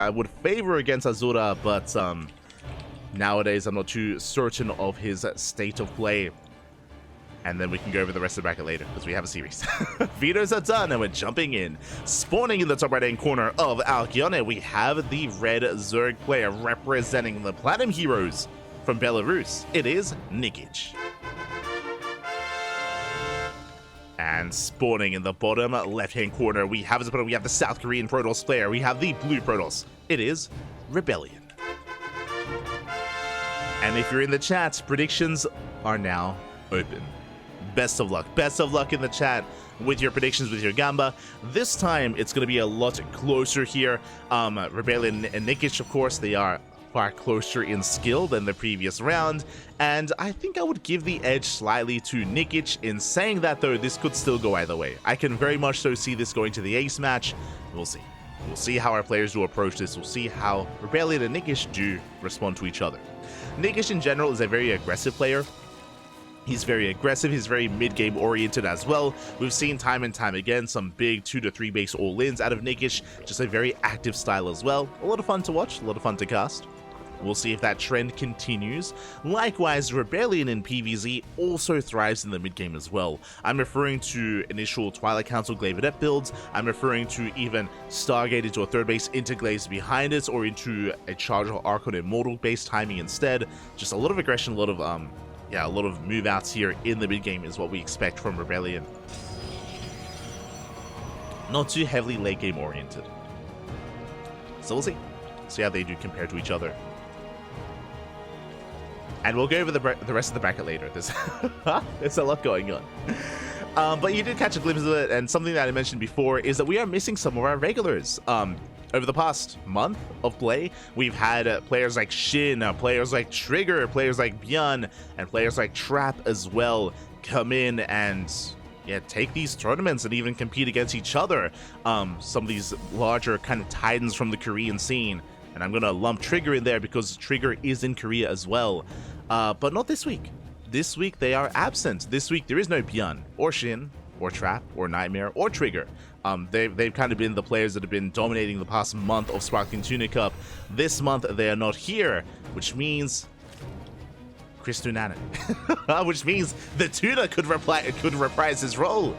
I would favor against Azura, but nowadays I'm not too certain of his state of play. And then we can go over the rest of the bracket later, because we have a series. Vetoes are done, and we're jumping in. Spawning in the top right-hand corner of ReBellioN, we have the red Zerg player representing the Platinum Heroes from Belarus. It is Nikich. And spawning in the bottom left-hand corner, we have the South Korean Protoss player. We have the blue Protoss. It is ReBellioN. And if you're in the chat, predictions are now open. Best of luck. Best of luck in the chat with your predictions, with your Gamba. This time, it's going to be a lot closer here. ReBellioN and Nikich, of course, they are far closer in skill than the previous round. And I think I would give the edge slightly to Nikich. In saying that, though, this could still go either way. I can very much so see this going to the ace match. We'll see. We'll see how our players do approach this. We'll see how ReBellioN and Nikich do respond to each other. Nikich, in general, is a very aggressive player. He's very aggressive, he's very mid-game oriented as well. We've seen time and time again some big 2 to 3 base all-ins out of Nikich, just a very active style as well. A lot of fun to watch, a lot of fun to cast. We'll see if that trend continues. Likewise, ReBellioN in PvZ also thrives in the mid-game as well. I'm referring to initial Twilight Council Glaive Adept builds. I'm referring to even Stargate into a third base, into Glaives behind it, or into a Charger Archon Immortal base timing instead. Just a lot of aggression, a lot of move outs here in the mid game is what we expect from ReBellioN. Not too heavily late game oriented. So we'll see how they do compared to each other. And we'll go over the rest of the bracket later. There's a lot going on. But you did catch a glimpse of it, and something that I mentioned before is that we are missing some of our regulars. Over the past month of play, we've had players like Shin, players like Trigger, players like Bjorn, and players like Trap as well come in and take these tournaments and even compete against each other. Some of these larger kind of titans from the Korean scene. And I'm going to lump Trigger in there because Trigger is in Korea as well. But not this week. This week they are absent. This week there is no Bjorn or Shin or Trap or Nightmare or Trigger. They've kind of been the players that have been dominating the past month of Sparkling Tuna Cup. This month they are not here, which means Chris Tunana, which means the Tuna could reprise his role.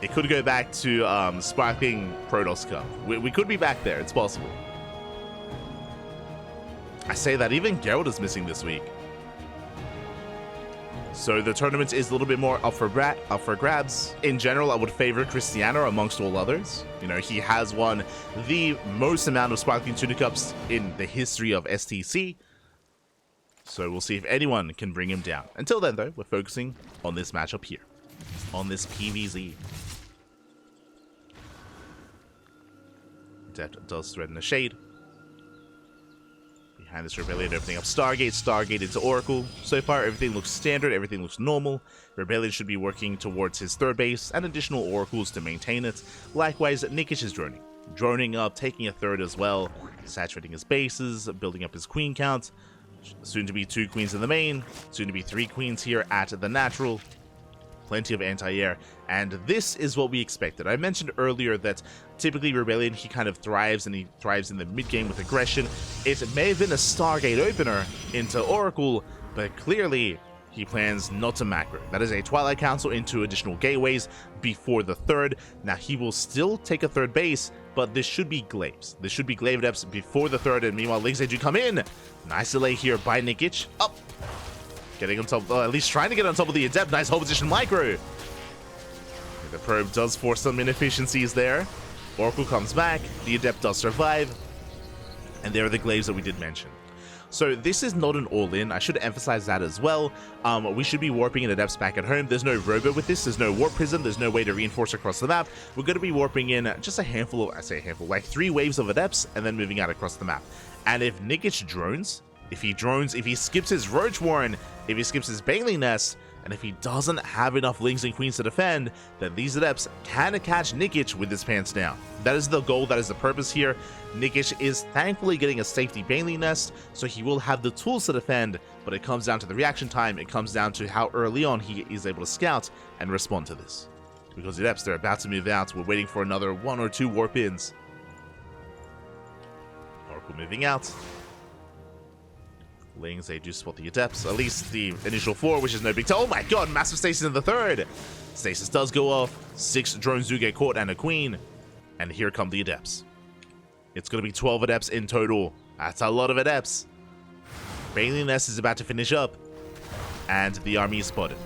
It could go back to Sparkling Protoss Cup. We could be back there. It's possible. I say that even Geralt is missing this week. So the tournament is a little bit more up for grabs. In general, I would favor Cristiano amongst all others. You know, he has won the most amount of Sparkling Tuna Cups in the history of STC. So we'll see if anyone can bring him down. Until then, though, we're focusing on this matchup here. On this PvZ. Adept does threaten a shade. Behind this ReBellioN opening up Stargate into Oracle. So far, everything looks standard, everything looks normal. ReBellioN should be working towards his third base and additional Oracles to maintain it. Likewise, Nikich is droning. Droning up, taking a third as well, saturating his bases, building up his queen count. Soon to be 2 queens in the main, soon to be 3 queens here at the natural. Plenty of anti-air, and this is what we expected. I mentioned earlier that typically ReBellioN, he kind of thrives, and he thrives in the mid-game with aggression. It may have been a Stargate opener into Oracle, but clearly he plans not to macro. That is a Twilight Council into additional gateways before the third. Now he will still take a third base, but this should be Glaives. This should be Glaive Adepts before the third, and meanwhile Legs do come in. Nice delay here by Nikich. Up. Getting on top, at least trying to get on top of the Adept. Nice hold position micro. The probe does force some inefficiencies there. Oracle comes back. The Adept does survive. And there are the Glaives that we did mention. So this is not an all-in. I should emphasize that as well. We should be warping in Adepts back at home. There's no Robo with this. There's no Warp Prism. There's no way to reinforce across the map. We're going to be warping in just a handful of, I say a handful, like 3 waves of Adepts and then moving out across the map. And if Nikich drones, if he skips his Roach Warren, if he skips his Baneling Nest, and if he doesn't have enough Lings and Queens to defend, then these Adepts can catch Nikich with his pants down. That is the goal, that is the purpose here. Nikich is thankfully getting a safety Baneling Nest, so he will have the tools to defend, but it comes down to the reaction time, it comes down to how early on he is able to scout and respond to this. Because the Adepts, they're about to move out, we're waiting for another 1 or 2 warp-ins. Oracle moving out. Lings, they do spot the Adepts. At least the initial 4, which is no big deal. Oh my god, massive stasis in the 3rd. Stasis does go off. 6 drones do get caught and a queen. And here come the Adepts. It's going to be 12 Adepts in total. That's a lot of Adepts. ReBellioN is about to finish up. And the army is spotted.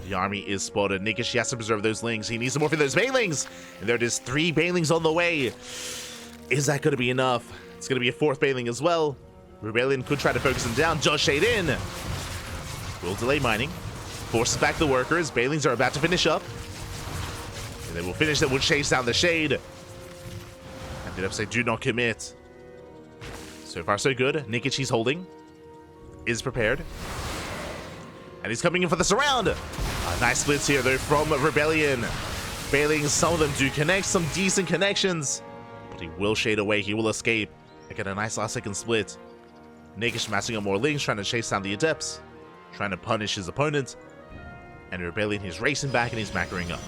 The army is spotted. Nikich, he has to preserve those Lings. He needs some more for those Banelings. And there it is, 3 Banelings on the way. Is that going to be enough? It's going to be a 4th Baneling as well. ReBellioN could try to focus him down. Just shade in. Will delay mining. Forces back the workers. Banelings are about to finish up. And they will finish them. Will chase down the shade. And the Adepts say, do not commit. So far, so good. Nikich, he's holding. Is prepared. And he's coming in for the surround. Nice splits here, though, from ReBellioN. Banelings, some of them do connect. Some decent connections. But he will shade away. He will escape. I get a nice last-second split. Nikich massing up more Lings, trying to chase down the Adepts, trying to punish his opponent. And ReBellioN, he's racing back and he's macroing up.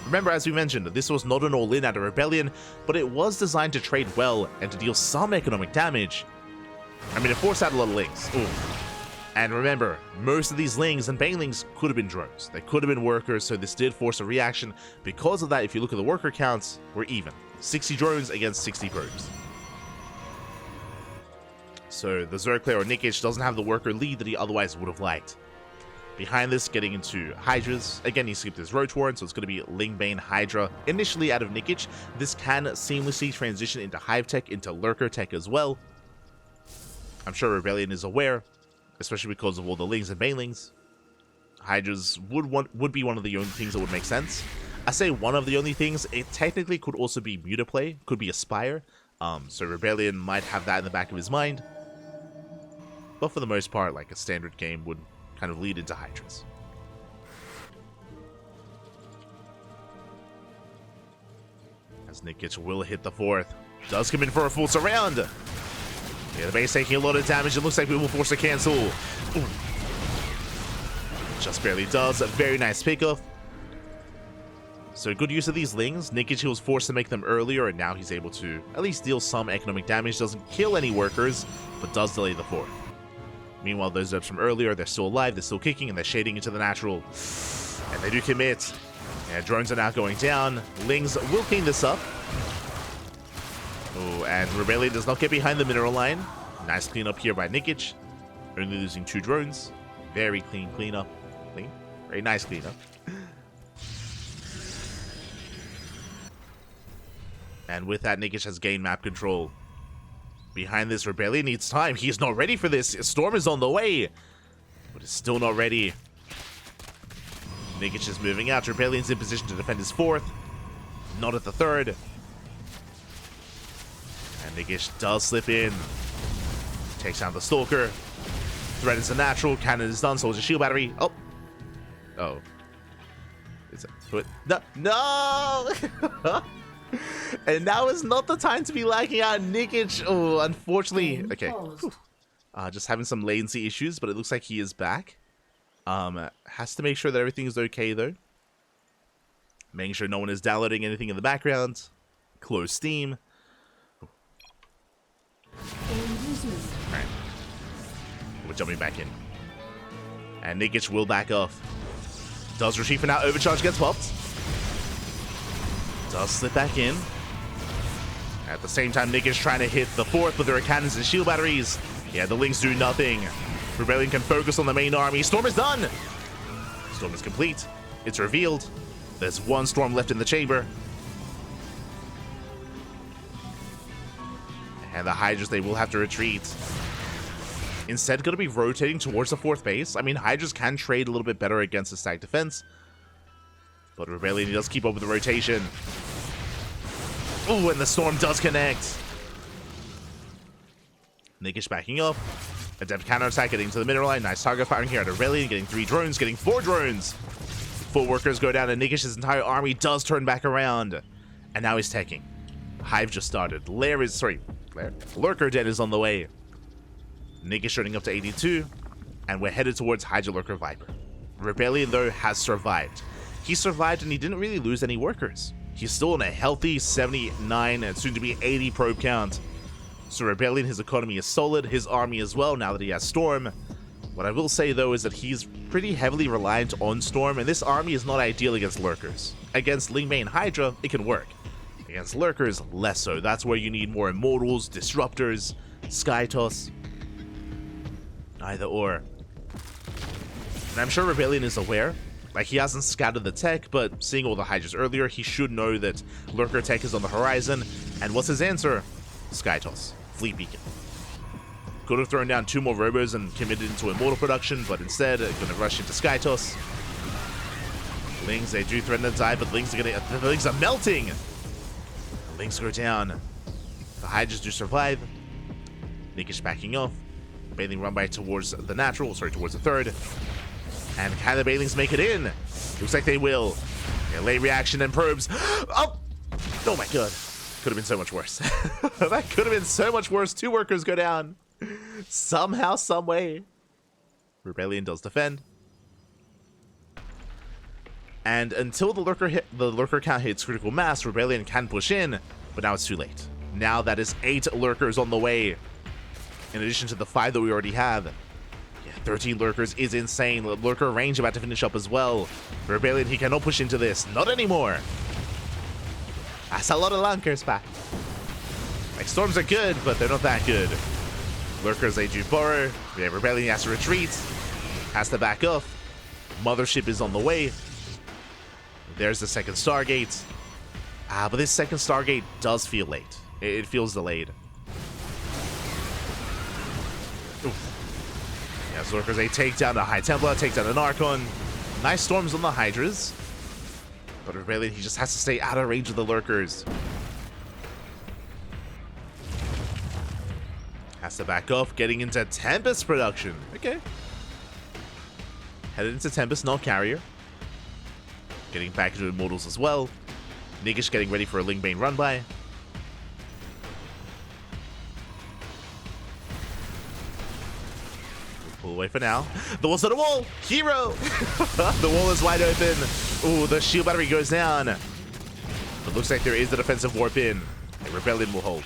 Remember, as we mentioned, this was not an all-in out of ReBellioN, but it was designed to trade well and to deal some economic damage. I mean, it forced out a lot of Lings. Ooh. And remember, most of these Lings and Banelings could have been drones. They could have been workers, so this did force a reaction. Because of that, if you look at the worker counts, we're even. 60 drones against 60 probes. So the Zerclair or Nikich doesn't have the worker lead that he otherwise would have liked. Behind this, getting into Hydras. Again, he skipped his Roach Warren, so it's going to be Lingbane Hydra initially out of Nikich. This can seamlessly transition into Hive Tech, into Lurker Tech as well. I'm sure ReBellioN is aware, especially because of all the Lings and Banelings. Hydras would be one of the only things that would make sense. I say one of the only things. It technically could also be Mutaplay, could be Aspire. So ReBellioN might have that in the back of his mind. But for the most part, like a standard game would kind of lead into Hydras. As Nikich will hit the 4th. Does come in for a full surround. Yeah, the base taking a lot of damage. It looks like we will force a cancel. Ooh. Just barely does. A very nice pickoff. So good use of these Lings. Nikich was forced to make them earlier, and now he's able to at least deal some economic damage. Doesn't kill any workers, but does delay the 4th. Meanwhile, those Adepts from earlier, they're still alive, they're still kicking, and they're shading into the natural. And they do commit. And drones are now going down. Lings will clean this up. Oh, and ReBellioN does not get behind the mineral line. Nice cleanup here by Nikich. Only losing 2 drones. Very clean cleanup. Clean. Very nice cleanup. And with that, Nikich has gained map control. Behind this, ReBellioN needs time. He is not ready for this. Storm is on the way, but it's still not ready. Nikich is moving out. ReBellion's in position to defend his 4th. Not at the 3rd. And Nikich does slip in. Takes down the Stalker. Threat is a natural. Cannon is done. Soldier shield battery. Oh. Oh. Is it? No. No! And now is not the time to be lacking out. Nikich, oh, unfortunately. Okay. Just having some latency issues, but it looks like he is back. Has to make sure that everything is okay, though. Making sure no one is downloading anything in the background. Close Steam. Alright. We're jumping back in. And Nikich will back off. Does retreat for now. Overcharge gets popped. Does slip back in. At the same time, Nikich trying to hit the 4th, but there are cannons and shield batteries. Yeah, the Lings do nothing. ReBellioN can focus on the main army. Storm is done. Storm is complete. It's revealed. There's 1 Storm left in the chamber. And the Hydras, they will have to retreat. Instead, going to be rotating towards the 4th base. I mean, Hydras can trade a little bit better against the stack defense. But ReBellioN does keep up with the rotation. Oh, and the Storm does connect. Nikich backing up. Adept counterattack getting to the mineral line. Nice target firing here at ReBellioN. Getting 3 drones, getting 4 drones. 4 workers go down, and Nikich's entire army does turn back around. And now he's teching. Hive just started. Lurker Den is on the way. Nikich running up to 82. And we're headed towards Hydra Lurker Viper. ReBellioN, though, has survived. He survived and he didn't really lose any workers. He's still on a healthy 79 and soon to be 80 probe count. So ReBellioN, his economy is solid, his army as well, now that he has Storm. What I will say, though, is that he's pretty heavily reliant on Storm, and this army is not ideal against Lurkers. Against Lingbane Hydra, it can work. Against Lurkers, less so. That's where you need more Immortals, Disruptors, Sky Toss. Either or. And I'm sure ReBellioN is aware. Like, he hasn't scouted the tech, but seeing all the Hydras earlier, he should know that Lurker tech is on the horizon. And what's his answer? Sky Toss. Fleet Beacon. Could have thrown down 2 more Robos and committed into Immortal production, but instead, gonna rush into Sky Toss. Lings, they do threaten to die, but the Lings are melting! The Lings go down. The Hydras do survive. Nikich backing off. Baneling run by towards the natural, towards the third. And can the Banelings make it in? Looks like they will. A late reaction and probes. Oh! Oh my god. Could have been so much worse. That could have been so much worse. 2 workers go down. Somehow, some way. ReBellioN does defend. And until the lurker count hits critical mass, ReBellioN can push in, but now it's too late. Now that is 8 lurkers on the way. In addition to the 5 that we already have. Yeah, 13 lurkers is insane. Lurker range about to finish up as well. ReBellioN, he cannot push into this. Not anymore. That's a lot of lurkers back. Like, storms are good, but they're not that good. Lurkers, they do burrow. Yeah, ReBellioN has to retreat. Has to back off. Mothership is on the way. There's the second Stargate. But this second Stargate does feel late. It feels delayed. Oof. Yeah, Lurkers, they take down the High Templar, take down an Archon. Nice storms on the Hydras. But ReBellioN, he just has to stay out of range of the Lurkers. Has to back off, getting into Tempest production. Okay. Headed into Tempest, not Carrier. Getting back into Immortals as well. Nikich getting ready for a Lingbane run-by. Pull away for now. The wall's on the wall! Hero! The wall is wide open. Ooh, the shield battery goes down. But looks like there is the defensive warp in. And ReBellioN will hold.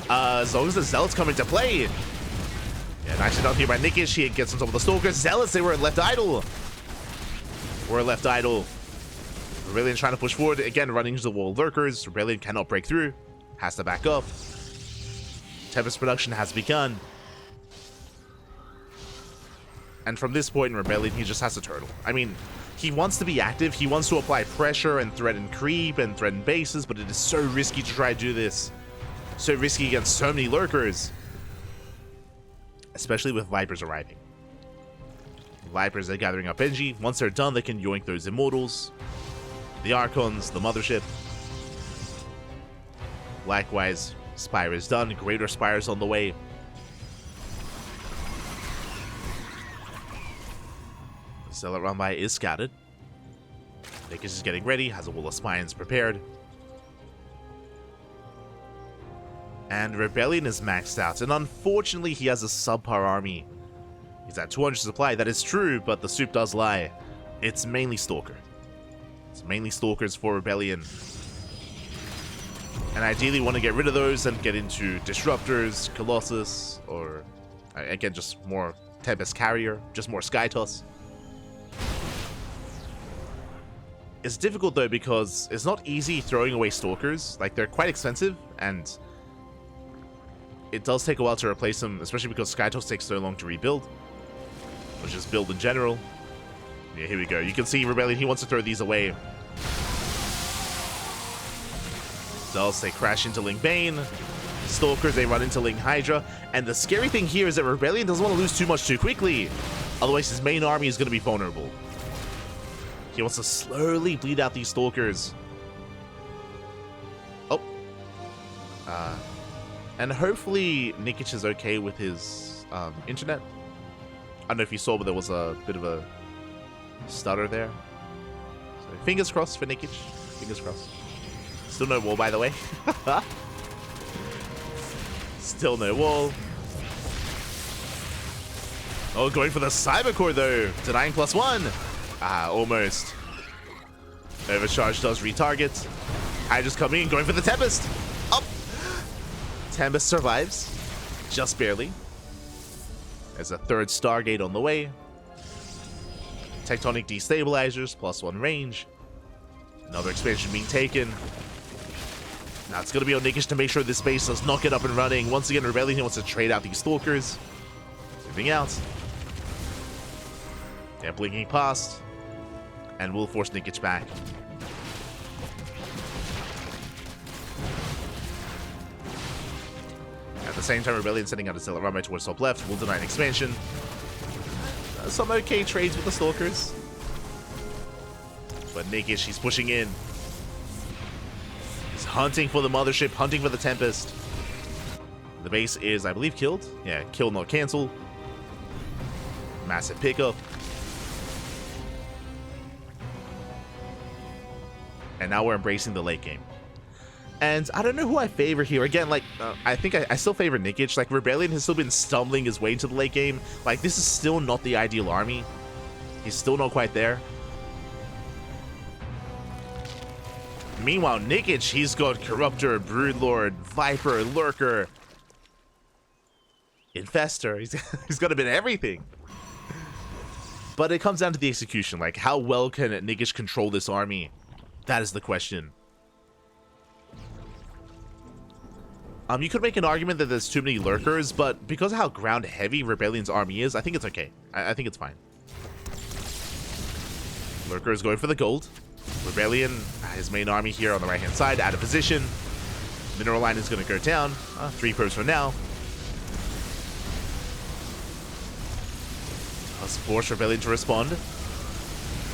As long as the Zealots come into play. Yeah, nicely done here by Nikich. He gets on top of the Stalkers. Zealots, they were left idle. ReBellioN trying to push forward. Again, running into the wall of Lurkers. ReBellioN cannot break through. Has to back up. Tempest production has begun. And from this point in ReBellioN, he just has to turtle. I mean, he wants to be active. He wants to apply pressure and threaten creep and threaten bases, but it is so risky to try to do this. So risky against so many Lurkers. Especially with Vipers arriving. Vipers are gathering up energy. Once they're done, they can yoink those Immortals. The Archons, the Mothership. Likewise, Spire is done. Greater Spire's on the way. The Zealot run-by is scattered. Nikich is getting ready, has a Wall of Spines prepared. And ReBellioN is maxed out, and unfortunately he has a subpar army. He's at 200 supply, that is true, but the soup does lie. It's mainly Stalker. It's mainly Stalkers for ReBellioN. And ideally want to get rid of those and get into Disruptors, Colossus, or again just more Tempest Carrier, just more Sky Toss. It's difficult though because it's not easy throwing away Stalkers. Like, they're quite expensive, and it does take a while to replace them, especially because Sky Toss takes so long to rebuild. Or just build in general. Yeah, here we go. You can see ReBellioN, he wants to throw these away. Zealots, they crash into Lingbane. Stalkers, they run into Ling Hydra. And the scary thing here is that ReBellioN doesn't want to lose too much too quickly. Otherwise, his main army is going to be vulnerable. He wants to slowly bleed out these Stalkers. Oh. And hopefully Nikich is okay with his internet. I don't know if you saw, but there was a bit of a stutter there. So fingers crossed for Nikich. Fingers crossed. Still no wall, by the way. Still no wall. Oh, going for the Cybercore though. Denying +1. Almost. Overcharge does retarget. Hydra's coming in, going for the Tempest. Up. Tempest survives. just barely. There's a third Stargate on the way. Tectonic destabilizers, +1 range. Another expansion being taken. Now it's going to be on Nikich to make sure this base does not get up and running. Once again, ReBellioN wants to trade out these Stalkers. Moving out. They're blinking past. And will force Nikich back. At the same time, ReBellioN sending out a Zealot Runway towards top left. Will deny an expansion. Some okay trades with the Stalkers. But Nikich, he's pushing in. He's hunting for the Mothership, hunting for the Tempest. The base is, I believe, killed. Yeah, kill, not cancel. Massive pickup. And now we're embracing the late game. And I don't know who I favor here. Again, like, I think I still favor Nikich. Like, ReBellioN has still been stumbling his way into the late game. Like, this is still not the ideal army. He's still not quite there. Meanwhile, Nikich, he's got Corruptor, Broodlord, Viper, Lurker, Infestor. He's got a bit of everything. But it comes down to the execution. Like, how well can Nikich control this army? That is the question. You could make an argument that there's too many Lurkers, but because of how ground heavy ReBellion's army is, I think it's okay. I think it's fine. Lurker is going for the gold. ReBellioN, his main army here on the right-hand side, out of position. Mineral line is going to go down. 3 probes for now. Let's force ReBellioN to respond.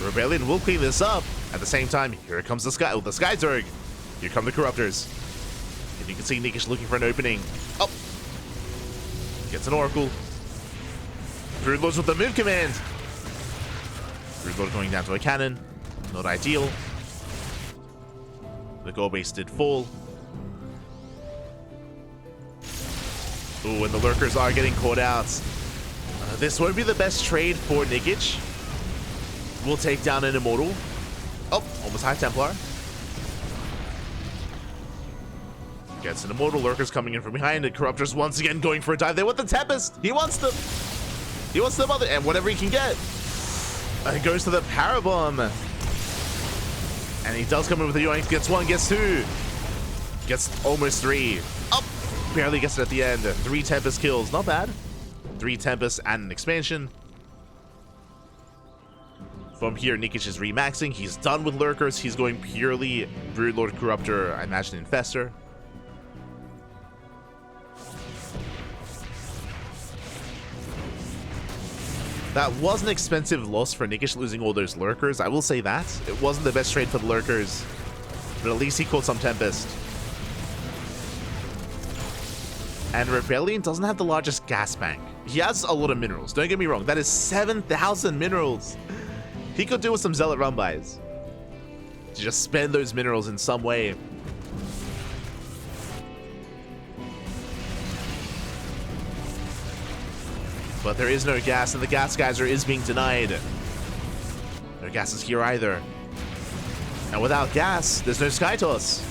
ReBellioN will clean this up. At the same time, here comes the Sky Zerg. Here come the Corruptors. And you can see Nikich looking for an opening. Oh! Gets an Oracle. Broodlords with the move command. Broodlord going down to a cannon. Not ideal. The gold base did fall. Ooh, and the Lurkers are getting caught out. This won't be the best trade for Nikich. We'll take down an Immortal. Oh, almost High Templar. Gets an Immortal. Lurkers coming in from behind. And Corruptors once again going for a dive. They want the Tempest. He wants them. He wants them other and whatever he can get. And goes to the Parabomb. And he does come in with the Yoinks. Gets 1, gets 2. Gets almost 3. Up. Barely gets it at the end. 3 Tempest kills. Not bad. 3 Tempests and an expansion. From here, Nikich is remaxing. He's done with Lurkers. He's going purely Broodlord, Corruptor, I imagine Infestor. That was an expensive loss for Nikich, losing all those Lurkers. I will say that. It wasn't the best trade for the Lurkers, but at least he caught some Tempest. And ReBellioN doesn't have the largest gas bank. He has a lot of minerals. Don't get me wrong. That is 7,000 minerals. He could do with some Zealot run-bys to just spend those minerals in some way. But there is no gas, and the gas geyser is being denied. No gas is here either. And without gas, there's no Sky Toss.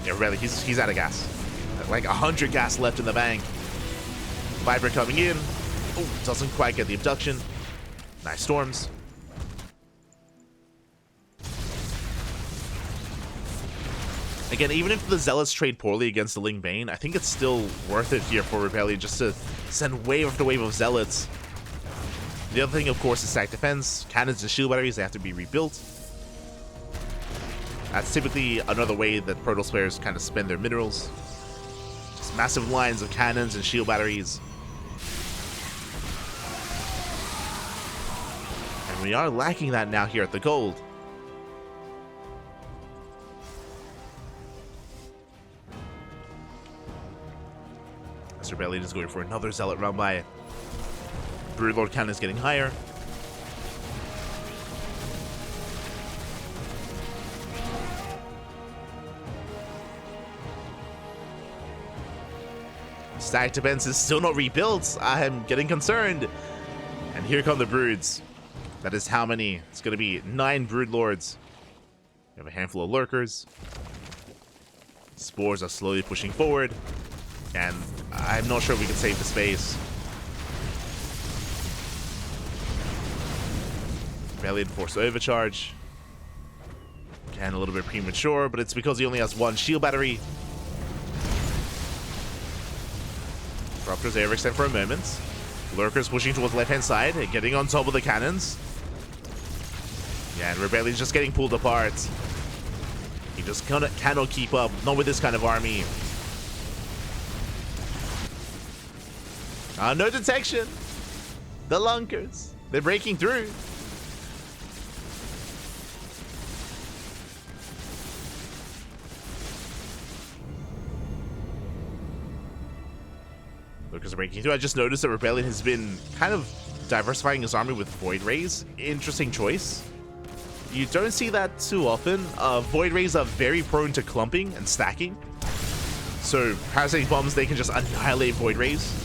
Yeah, really, he's out of gas. Like 100 gas left in the bank. Viper coming in. Oh, doesn't quite get the abduction. Nice storms. Again, even if the Zealots trade poorly against the Ling Bane, I think it's still worth it here for ReBellioN just to send wave after wave of Zealots. The other thing, of course, is stack defense. Cannons and shield batteries, they have to be rebuilt. That's typically another way that Protoss players kind of spend their minerals. Just massive lines of cannons and shield batteries. And we are lacking that now here at the gold. ReBellioN is going for another Zealot run by. Broodlord cannon is getting higher. Stack defense is still not rebuilt. I am getting concerned. And here come the Broods. That is how many? It's going to be 9 Broodlords. We have a handful of Lurkers. Spores are slowly pushing forward. And I'm not sure we can save the space. ReBellioN force overcharge. Again, a little bit premature, but it's because he only has one shield battery. Corruptor's overextend for a moment. Lurker's pushing towards the left-hand side, getting on top of the cannons. Yeah, and ReBellion's just getting pulled apart. He just cannot keep up, not with this kind of army. No detection. The lunkers, they're breaking through. Lurkers are breaking through. I just noticed that ReBellioN has been kind of diversifying his army with Void Rays. Interesting choice. You don't see that too often. Void Rays are very prone to clumping and stacking. So parasitic bombs, they can just annihilate Void Rays.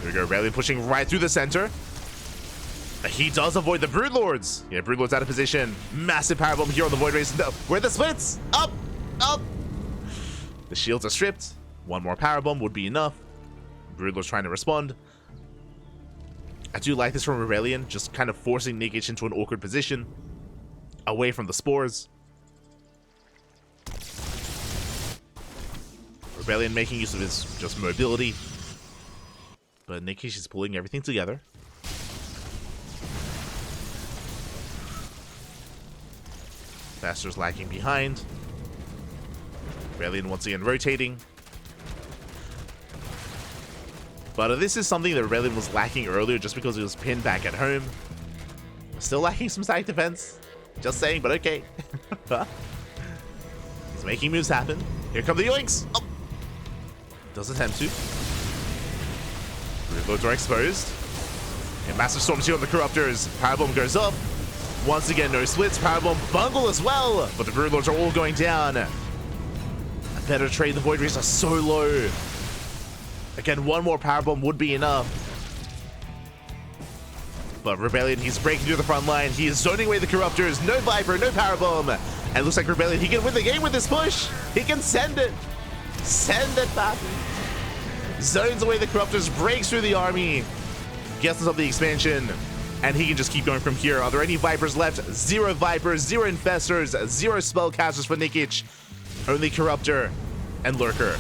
Here we go, ReBellioN pushing right through the center. He does avoid the Broodlords. Yeah, Broodlords out of position. Massive power bomb here on the Void Rays. No, where are the splits? Up, up. The shields are stripped. One more power bomb would be enough. Broodlord's trying to respond. I do like this from ReBellioN, just kind of forcing Nikich into an awkward position, away from the spores. ReBellioN making use of his just mobility, but Nikich is pulling everything together. Faster's lagging behind. ReBellioN once again rotating. But this is something that ReBellioN was lacking earlier just because he was pinned back at home. Still lacking some static defense. Just saying, but okay. He's making moves happen. Here come the yoinks. Oh. Does attempt to. Broodlords are exposed. A massive storm shield on the Corruptors. Powerbomb goes up. Once again, no splits. Powerbomb bungle as well. But the Broodlords are all going down. A better trade. The Void Rays are so low. Again, one more powerbomb would be enough. But ReBellioN, he's breaking through the front line. He is zoning away the Corruptors. No Viper, no powerbomb. And it looks like ReBellioN, he can win the game with this push. He can send it. Send it back. Zones away the Corruptors, breaks through the army. Gets up the expansion. And he can just keep going from here. Are there any Vipers left? 0 Vipers, 0 Infestors, 0 Spellcasters for Nikich. Only Corruptor and Lurker.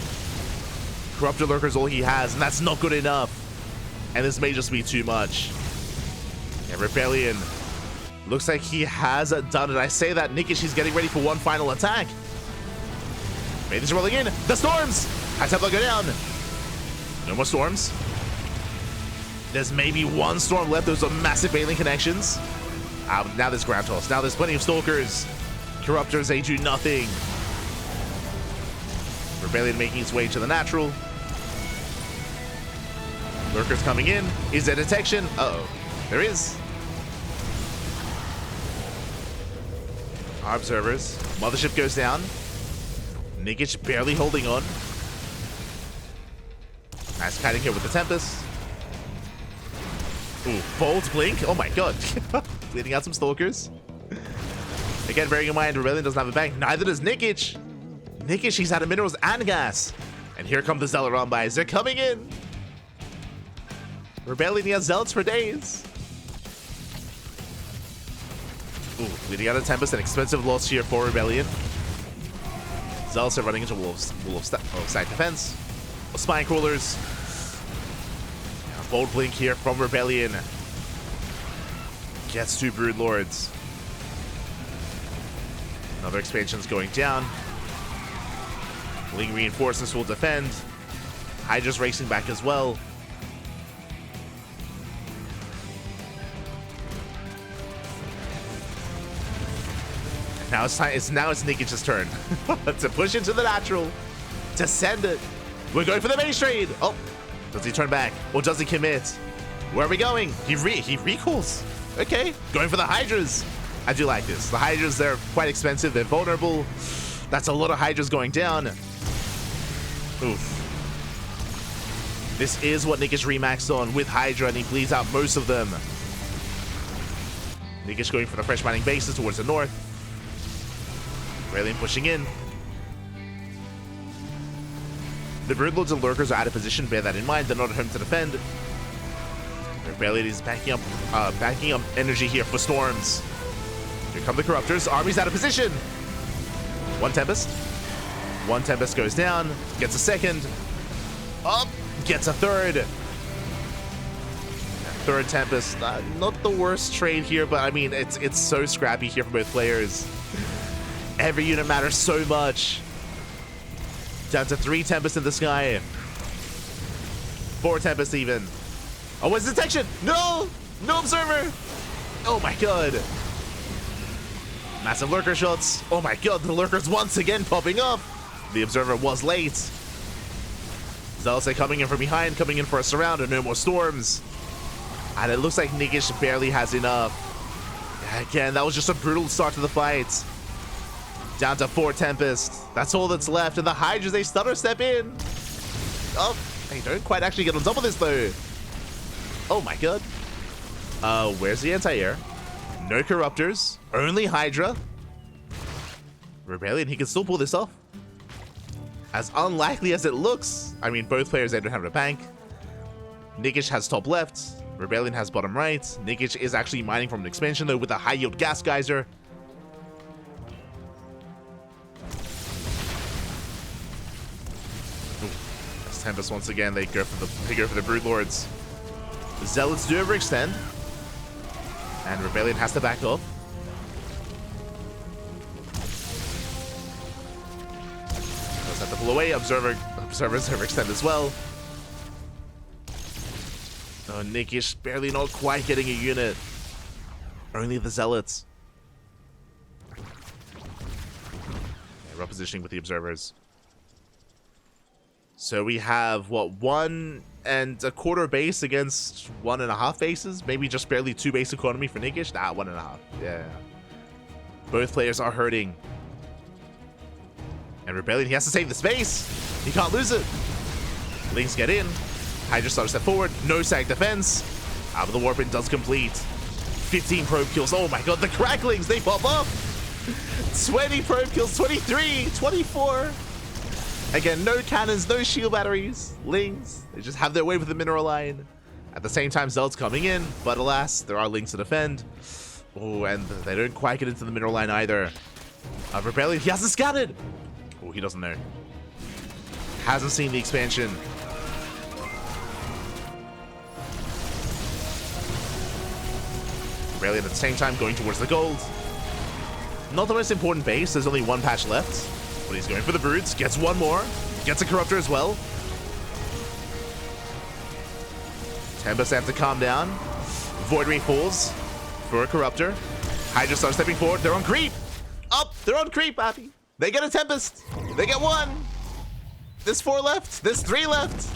Corruptor Lurker is all he has, and that's not good enough. And this may just be too much. And ReBellioN looks like he has done it. I say that Nikich, he's getting ready for one final attack. Maidens rolling in. The storms! High Templar go down. No more storms. There's maybe one storm left. Those are massive Baneling connections. Now there's ground toss. Now there's plenty of Stalkers. Corruptors, they do nothing. ReBellioN making its way to the natural. Lurker's coming in. Is there detection? Uh-oh. There is. Our observers. Mothership goes down. Nikich barely holding on. Nice kiting here with the Tempest. Ooh, Bold Blink. Oh my god. Leading out some Stalkers. Again, bearing in mind, ReBellioN doesn't have a bank. Neither does Nikich. Nikich, he's out of minerals and gas. And here come the Zealot Rumbais. They're coming in. ReBellioN, he has Zealots for days. Ooh, leading out of Tempest, an expensive loss here for ReBellioN. Zealots are running into Wolves side defense. Spine Crawlers. A Bold Blink here from ReBellioN. Gets 2 Broodlords. Another expansion's going down. Ling reinforcements will defend. Hydra's racing back as well. Now it's Nikich's turn to push into the natural, to send it. We're going for the base trade. Oh, does he turn back or does he commit? Where are we going? He recalls. Okay, going for the Hydras. I do like this. The Hydras, they're quite expensive. They're vulnerable. That's a lot of Hydras going down. Oof. This is what Nikich remaxed on with Hydra, and he bleeds out most of them. Nikich going for the fresh mining bases towards the north. ReBellioN pushing in. The Broodlords and Lurkers are out of position, bear that in mind, they're not at home to defend. ReBellioN is backing up energy here for Storms. Here come the Corruptors, army's out of position! One Tempest goes down, gets a second, up, gets a third. Third Tempest, not the worst trade here, but I mean, it's so scrappy here for both players. Every unit matters so much. Down to 3 Tempests in the sky. 4 Tempests even. Oh, what's detection? No! No Observer! Oh my god. Massive Lurker shots. Oh my god, the Lurkers once again popping up. The Observer was late. Zealots are coming in from behind, coming in for a surround, and no more Storms. And it looks like Nikich barely has enough. Again, that was just a brutal start to the fight. Down to 4 Tempest. That's all that's left. And the Hydras, they stutter step in. Oh, they don't quite actually get on top of this though. Oh my god. Where's the anti-air? No Corruptors. Only Hydra. ReBellioN, he can still pull this off. As unlikely as it looks. I mean, both players, they don't have a bank. Nikich has top left. ReBellioN has bottom right. Nikich is actually mining from an expansion though with a high yield gas geyser. Tempest once again, they go for the Broodlords. The Zealots do overextend, and ReBellioN has to back off. Does have to pull away. Observers overextend as well. Oh, Nikich barely not quite getting a unit. Only the Zealots. Yeah, we're positioning with the Observers. So we have, what, 1 1/4 base against 1.5 bases? Maybe just barely 2 base economy for Nikich? Nah, 1.5. Yeah. Both players are hurting. And ReBellioN, he has to save the space. He can't lose it. Lings get in. Hydra starts to step forward. No sag defense. Out of the Warpin does complete. 15 probe kills. Oh my god, the Cracklings, they pop up. 20 probe kills. 23. 24. Again, no cannons, no shield batteries. Lings, they just have their way with the mineral line. At the same time, Zealot's coming in, but alas, there are Lings to defend. Oh, and they don't quite get into the mineral line either. ReBellioN, he hasn't scouted. Oh, he doesn't know. Hasn't seen the expansion. ReBellioN at the same time going towards the gold. Not the most important base, there's only 1 patch left. But he's going for the Broods, gets 1 more, gets a Corruptor as well. Tempest have to calm down. Void Ray falls for a Corruptor. Hydra starts stepping forward, they're on creep! Up, they're on creep, Abby. They get a Tempest, they get 1. There's 4 left, there's 3 left.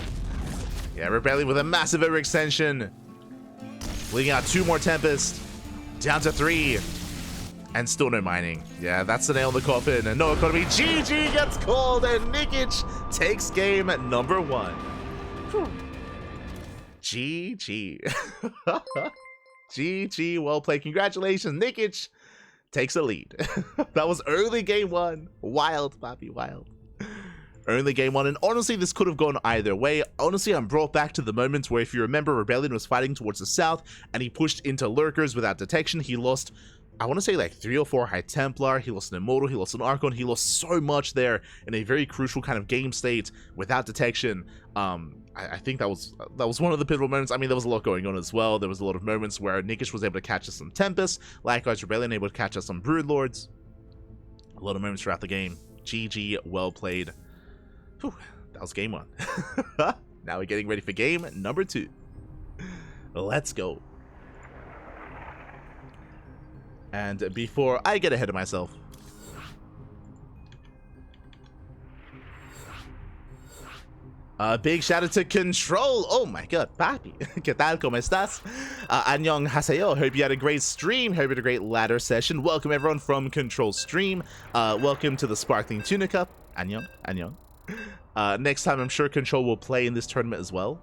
Yeah, ReBellioN with a massive overextension. Leading out 2 more Tempest, down to 3. And still no mining. Yeah, that's the nail in the coffin. And no economy. GG gets called, and Nikich takes game number 1. Whew. GG. GG, well played. Congratulations, Nikich takes a lead. That was early game 1. Wild, Papi, wild. Early game 1, and honestly, this could have gone either way. Honestly, I'm brought back to the moment where, if you remember, ReBellioN was fighting towards the south, and he pushed into Lurkers without detection. He lost, I want to say, like 3 or 4 High Templar, he lost an Immortal, he lost an Archon, he lost so much there in a very crucial kind of game state without detection. I think that was one of the pivotal moments. I mean, there was a lot going on as well. There was a lot of moments where Nikich was able to catch us some Tempest, likewise ReBellioN able to catch us some Broodlords. A lot of moments throughout the game. GG, well played. Whew, that was game 1. Now we're getting ready for game number 2. Let's go. And before I get ahead of myself, a big shout out to Control. Oh my god, papi. ¿Qué tal? ¿Cómo estás? Annyeong haseyo. Hope you had a great stream. Hope you had a great ladder session. Welcome everyone from Control Stream. Welcome to the Sparkling Tuna Cup. Annyeong. Annyeong. Next time, I'm sure Control will play in this tournament as well.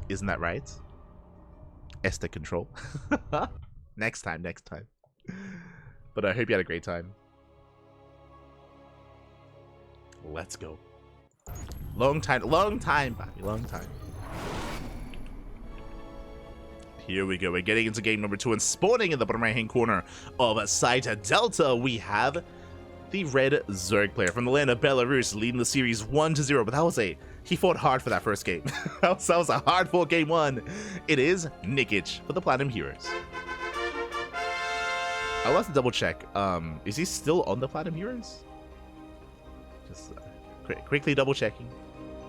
Isn't that right? Este Control. Next time. But I hope you had a great time. Let's go. Long time, Bobby, long time. Here we go. We're getting into game number 2, and spawning in the bottom right-hand corner of Site Delta, we have the red Zerg player from the land of Belarus, leading the series 1-0. But that was he fought hard for that first game. that was a hard fought game 1. It is Nikich for the Platinum Heroes. I'll have to double check. Is he still on the Platinum Heroes? Just quickly double checking.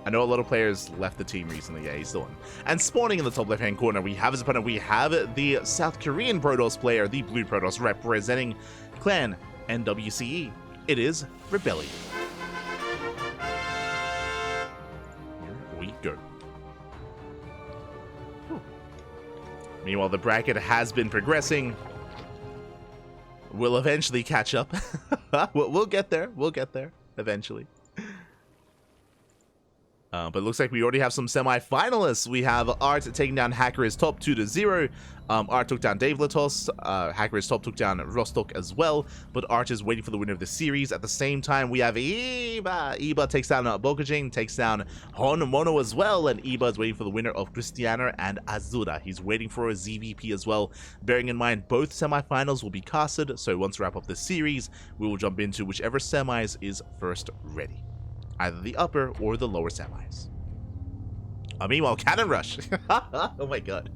I know a lot of players left the team recently. Yeah, he's still on. And spawning in the top left-hand corner, we have his opponent. We have the South Korean Protoss player, the Blue Protoss, representing Clan NWCE. It is ReBellioN. Here we go. Whew. Meanwhile, the bracket has been progressing. We'll eventually catch up. We'll get there. We'll get there eventually. But it looks like we already have some semi-finalists. We have Art taking down Hacker's Top 2-0. Art took down Dave Latos. Hacker's Top took down Rostock as well. But Art is waiting for the winner of the series. At the same time, we have Iba. Iba takes down Bokajin, takes down Hon Mono as well. And Iba is waiting for the winner of Cristiano and Azura. He's waiting for a ZvP as well. Bearing in mind, both semi-finals will be casted. So once we wrap up the series, we will jump into whichever semis is first ready. Either the upper or the lower semis. Meanwhile, Cannon Rush. Oh my god.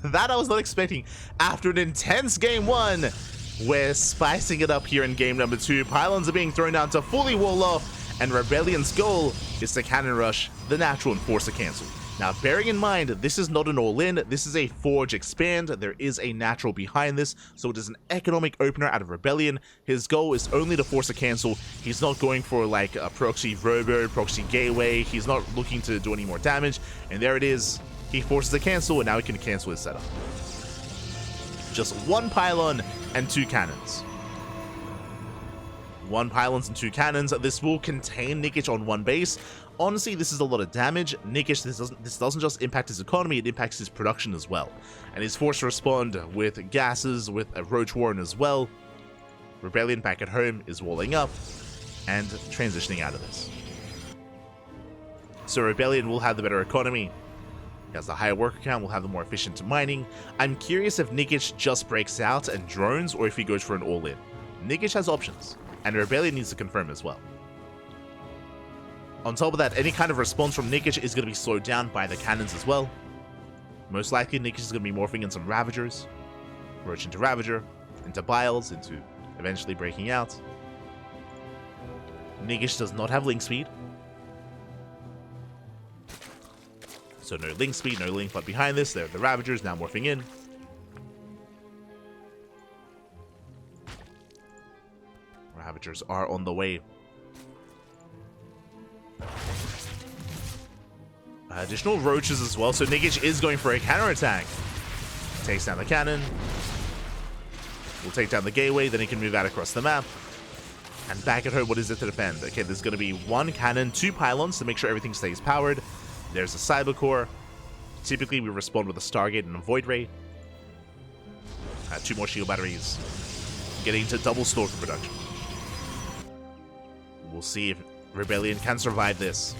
That I was not expecting. After an intense game 1, we're spicing it up here in game number 2. Pylons are being thrown down to fully wall off, and ReBellion's goal is to Cannon Rush the natural Enforcer cancel. Now, bearing in mind, this is not an all-in, this is a Forge Expand. There is a natural behind this, so it is an economic opener out of ReBellioN. His goal is only to force a cancel. He's not going for like a proxy robo, proxy gateway. He's not looking to do any more damage. And there it is. He forces a cancel, and now he can cancel his setup. Just 1 pylon and 2 cannons. 1 pylons and 2 cannons. This will contain Nikich on 1 base. Honestly, this is a lot of damage. Nikich, this doesn't just impact his economy, it impacts his production as well. And he's forced to respond with gases, with a Roach Warren as well. ReBellioN back at home is walling up and transitioning out of this. So ReBellioN will have the better economy. He has the higher worker count, will have the more efficient mining. I'm curious if Nikich just breaks out and drones, or if he goes for an all-in. Nikich has options, and ReBellioN needs to confirm as well. On top of that, any kind of response from Nikich is going to be slowed down by the cannons as well. Most likely, Nikich is going to be morphing in some Ravagers. Roach into Ravager, into Biles, into eventually breaking out. Nikich does not have link speed. So no link speed, no link, but behind this, there are the Ravagers now morphing in. Ravagers are on the way. Additional roaches as well, so Nikich is going for a counterattack. Takes down the cannon. We'll take down the gateway, then he can move out across the map. And back at home, what is it to defend? Okay, there's going to be 1 cannon, 2 pylons to make sure everything stays powered. There's a Cyber Core. Typically, we respond with a Stargate and a Void Ray. 2 more shield batteries. Getting to double store for production. We'll see if ReBellioN can survive this.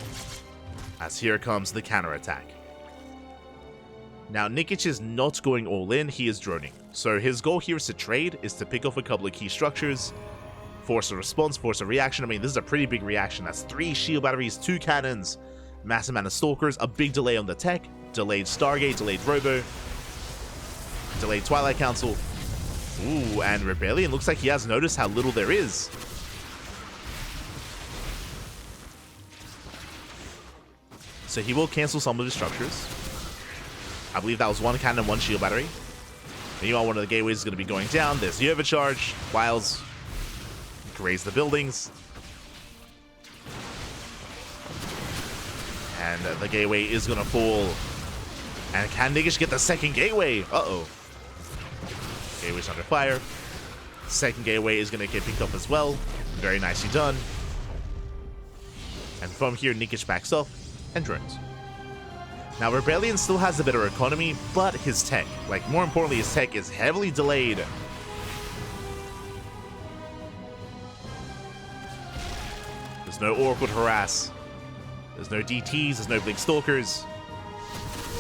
As here comes the counterattack. Now, Nikich is not going all in, he is droning. So his goal here is to trade, is to pick off a couple of key structures, force a response, force a reaction. I mean, this is a pretty big reaction. That's 3 shield batteries, 2 cannons, massive amount of stalkers, a big delay on the tech, delayed Stargate, delayed Robo, delayed Twilight Council. Ooh, and ReBellioN looks like he has noticed how little there is. So he will cancel some of his structures. I believe that was 1 cannon, 1 shield battery. Meanwhile, one of the gateways is going to be going down. There's the overcharge. Wiles graze the buildings. And the gateway is going to fall. And can Nikich get the second gateway? Uh-oh. Gateway's under fire. Second gateway is going to get picked up as well. Very nicely done. And from here, Nikich backs off and drones. Now, ReBellioN still has a better economy, but his tech, like more importantly, his tech is heavily delayed. There's no Oracle to harass. There's no DTs, there's no Blink Stalkers.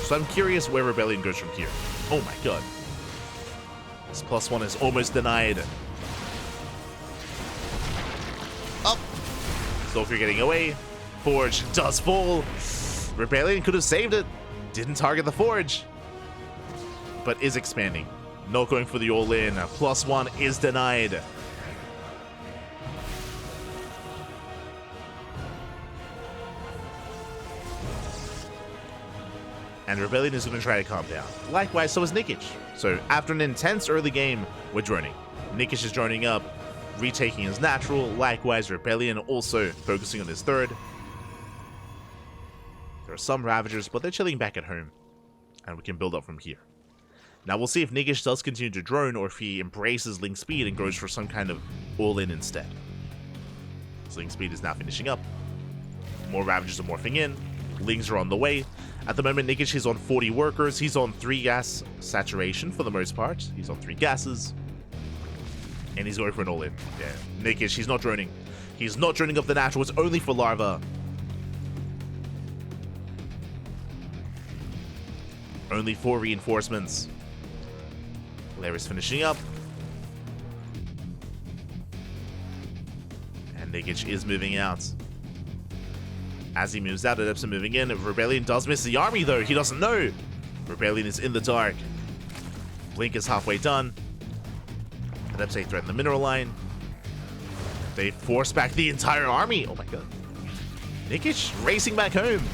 So I'm curious where ReBellioN goes from here. Oh my god. This +1 is almost denied. Up. Stalker getting away. Forge does fall. ReBellioN could have saved it. Didn't target the Forge. But is expanding. Not going for the all-in. +1 is denied. And ReBellioN is going to try to calm down. Likewise, so is Nikich. So after an intense early game, we're droning. Nikich is droning up, retaking his natural. Likewise, ReBellioN also focusing on his third. There are some Ravagers, but they're chilling back at home. And we can build up from here. Now we'll see if Nikich does continue to drone or if he embraces Link Speed and goes for some kind of all-in instead. So Link Speed is now finishing up. More Ravagers are morphing in. Lings are on the way. At the moment, Nikich is on 40 workers. He's on 3 gas saturation for the most part. He's on 3 gases. And he's going for an all-in. Yeah, Nikich, he's not droning. He's not droning up the natural. It's only for Larva. Only 4 reinforcements. Lair is finishing up. And Nikich is moving out. As he moves out, Adepts are moving in. ReBellioN does miss the army, though. He doesn't know. ReBellioN is in the dark. Blink is halfway done. Adepts threaten the mineral line. They force back the entire army. Oh my god. Nikich racing back home.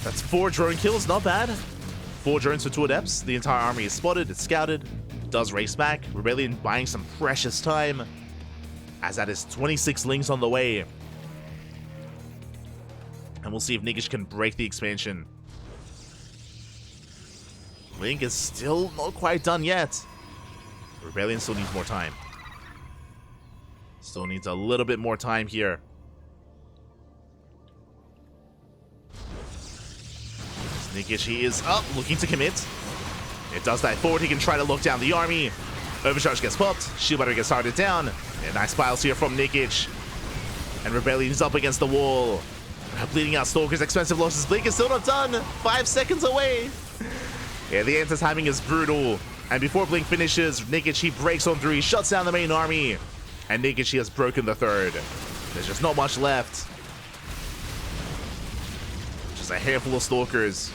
That's 4 drone kills, not bad. 4 drones for 2 Adepts. The entire army is spotted, it's scouted. Does race back. ReBellioN buying some precious time. As that is 26 Lings on the way. And we'll see if Nikich can break the expansion. Link is still not quite done yet. ReBellioN still needs more time. Still needs a little bit more time here. Nikich, he is up, looking to commit. It does die forward. He can try to lock down the army. Overcharge gets popped. Shield battery gets started down. And nice piles here from Nikich. And ReBellioN is up against the wall. Bleeding out Stalkers, expensive losses. Blink is still not done. 5 seconds away. Yeah, the anti-timing is brutal. And before Blink finishes, Nikich, he breaks on through. He shuts down the main army. And Nikich, he has broken the third. There's just not much left. Just a handful of Stalkers.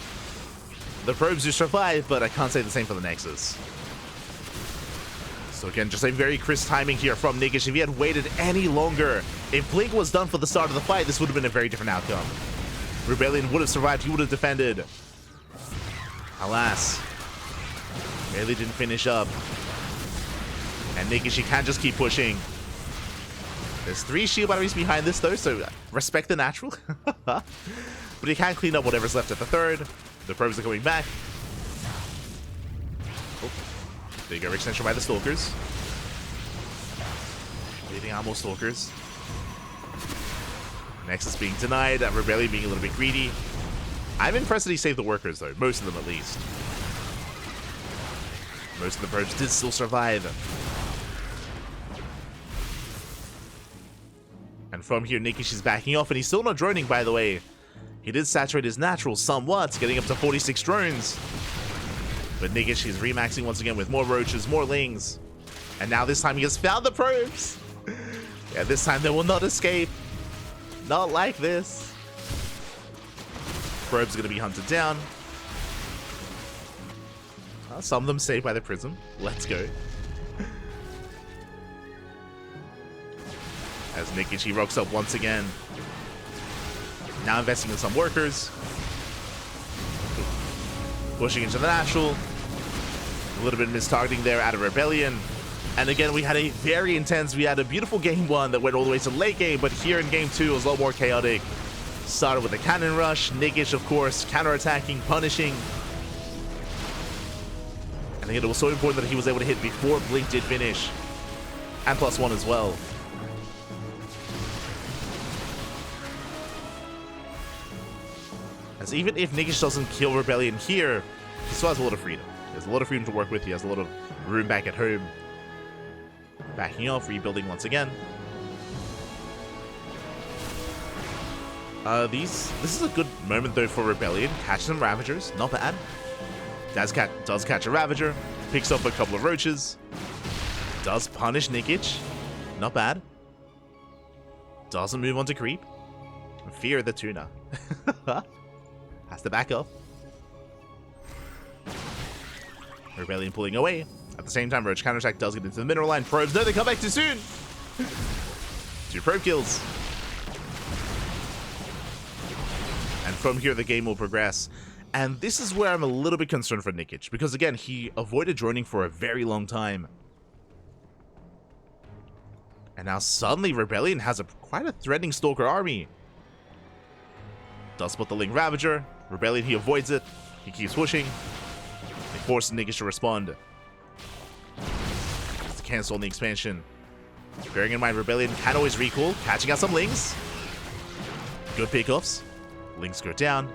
The probes do survive, but I can't say the same for the Nexus. So again, just a very crisp timing here from Nikich. If he had waited any longer, if Blink was done for the start of the fight, this would have been a very different outcome. ReBellioN would have survived, he would have defended. Alas, really didn't finish up. And Nikich, he can't just keep pushing. There's 3 shield batteries behind this though, so respect the natural. But he can't clean up whatever's left at the third. The probes are coming back. Oh. Big overextension by the Stalkers. Leaving out more Stalkers. Nexus being denied. ReBellioN being a little bit greedy. I'm impressed that he saved the workers though. Most of them at least. Most of the probes did still survive. And from here, Nikich is backing off, and he's still not droning, by the way. He did saturate his natural somewhat, getting up to 46 drones. But Nikich is remaxing once again with more roaches, more lings. And now this time he has found the probes. Yeah, this time they will not escape. Not like this. Probes are going to be hunted down. Some of them saved by the prism. Let's go. As Nikich, he rocks up once again. Now investing in some workers. Pushing into the natural. A little bit of mistargeting there out of ReBellioN. And again, we had a very intense, we had a beautiful game 1 that went all the way to late game, but here in game 2 it was a lot more chaotic. Started with a cannon rush. Nikich, of course, counterattacking, punishing. And again, it was so important that he was able to hit before Blink did finish. And +1 as well. As even if Nikich doesn't kill ReBellioN here, he still has a lot of freedom. He has a lot of freedom to work with. He has a lot of room back at home. Backing off, rebuilding once again. This is a good moment though for ReBellioN. Catch some Ravagers, not bad. Does catch a Ravager, picks up a couple of Roaches, does punish Nikich, not bad. Doesn't move on to creep. Fear the tuna. Has to back up. ReBellioN pulling away. At the same time, Roach counterattack does get into the mineral line. Probes, no, they come back too soon. 2 probe kills. And from here, the game will progress. And this is where I'm a little bit concerned for Nikich, because again, he avoided droning for a very long time. And now suddenly ReBellioN has quite a threatening Stalker army. Does spot the Link Ravager. ReBellioN, he avoids it. He keeps pushing. They force Nikich to respond. Just to cancel on the expansion. Bearing in mind, ReBellioN can always recall, catching out some Lings. Good pickups. Lings go down.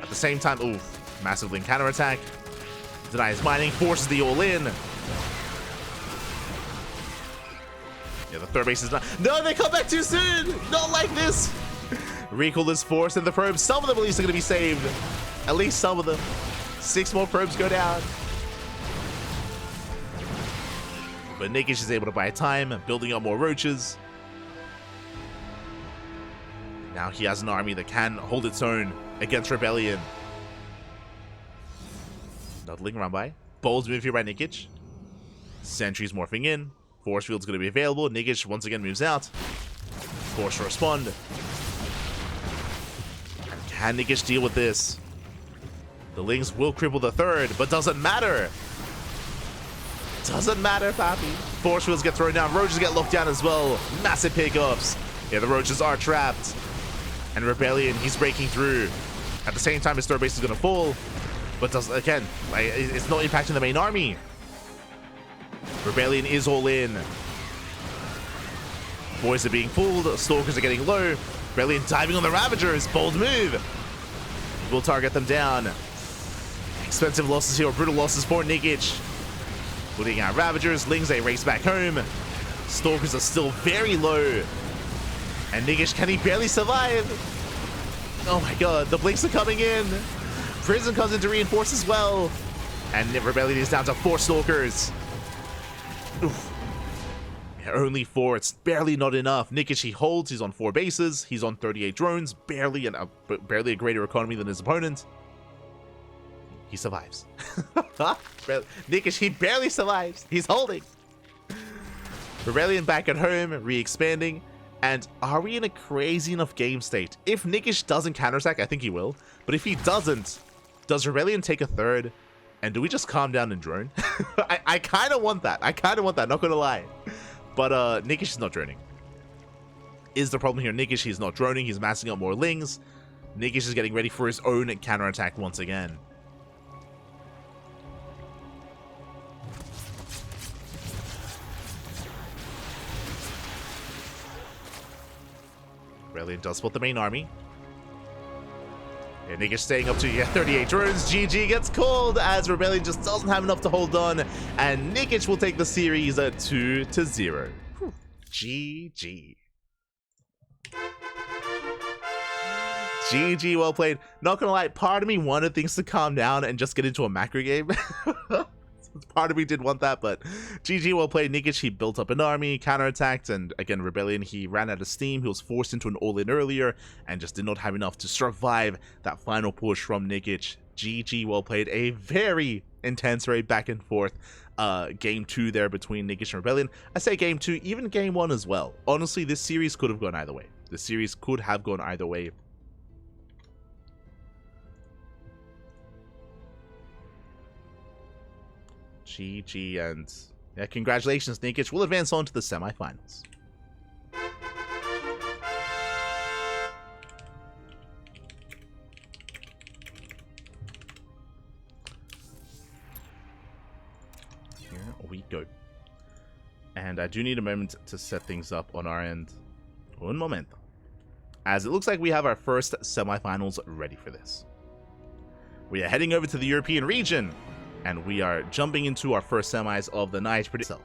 At the same time, oof, massive Link counterattack. Denies mining, forces the all-in. Yeah, the third base is not. No, they come back too soon! Not like this! Recall is forced in the probes. Some of them at least are going to be saved. At least some of them. 6 more probes go down. But Nikich is able to buy time, building up more Roaches. Now he has an army that can hold its own against ReBellioN. Nuddling around by. Bold move here by Nikich. Sentries morphing in. Force field's going to be available. Nikich once again moves out. Force to respond. And can Nikich deal with this? The Lings will cripple the third, but doesn't matter. Doesn't matter, Pappy. Force fields get thrown down. Roaches get locked down as well. Massive pickups. Yeah, the Roaches are trapped. And ReBellioN, he's breaking through. At the same time, his third base is going to fall. But does again, it's not impacting the main army. ReBellioN is all in. Boys are being pulled. Stalkers are getting low. ReBellioN diving on the Ravagers. Bold move. Will target them down. Expensive losses here. Brutal losses for Nikich. Putting out Ravagers. Lings, they race back home. Stalkers are still very low. And Nikich, can he barely survive? Oh my god, the Blinks are coming in. Prison comes in to reinforce as well. And ReBellioN is down to 4 Stalkers. Oof. Yeah, only 4, it's barely not enough. Nikich, he holds, he's on 4 bases. He's on 38 drones, barely a greater economy than his opponent. He survives. Nikich, he barely survives. He's holding. ReBellioN back at home, re-expanding. And are we in a crazy enough game state? If Nikich doesn't counterattack, I think he will. But if he doesn't, does ReBellioN take a third? And do we just calm down and drone? I kind of want that. I kind of want that, not gonna lie. But Nikich is not droning. Is the problem here? Nikich, he's not droning. He's massing up more Lings. Nikich is getting ready for his own counterattack once again. ReBellioN does spot the main army. And Nikich staying up to 38 drones. GG gets called as ReBellioN just doesn't have enough to hold on. And Nikich will take the series 2-0. GG. GG, well played. Not gonna lie, part of me wanted things to calm down and just get into a macro game. Part of me did want that, but GG, well played. Nikich, he built up an army, counterattacked, and again, ReBellioN, he ran out of steam. He was forced into an all-in earlier and just did not have enough to survive that final push from Nikich. GG, well played. A very intense, very back and forth game 2 there between Nikich and ReBellioN. I say game 2, even game 1 as well. Honestly, this series could have gone either way. The series could have gone either way. GG, and yeah, congratulations, Nikich. We'll advance on to the semifinals. Here we go. And I do need a moment to set things up on our end. Un momento. As it looks like we have our first semifinals ready for this. We are heading over to the European region. And we are jumping into our first semis of the night. So,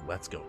let's go.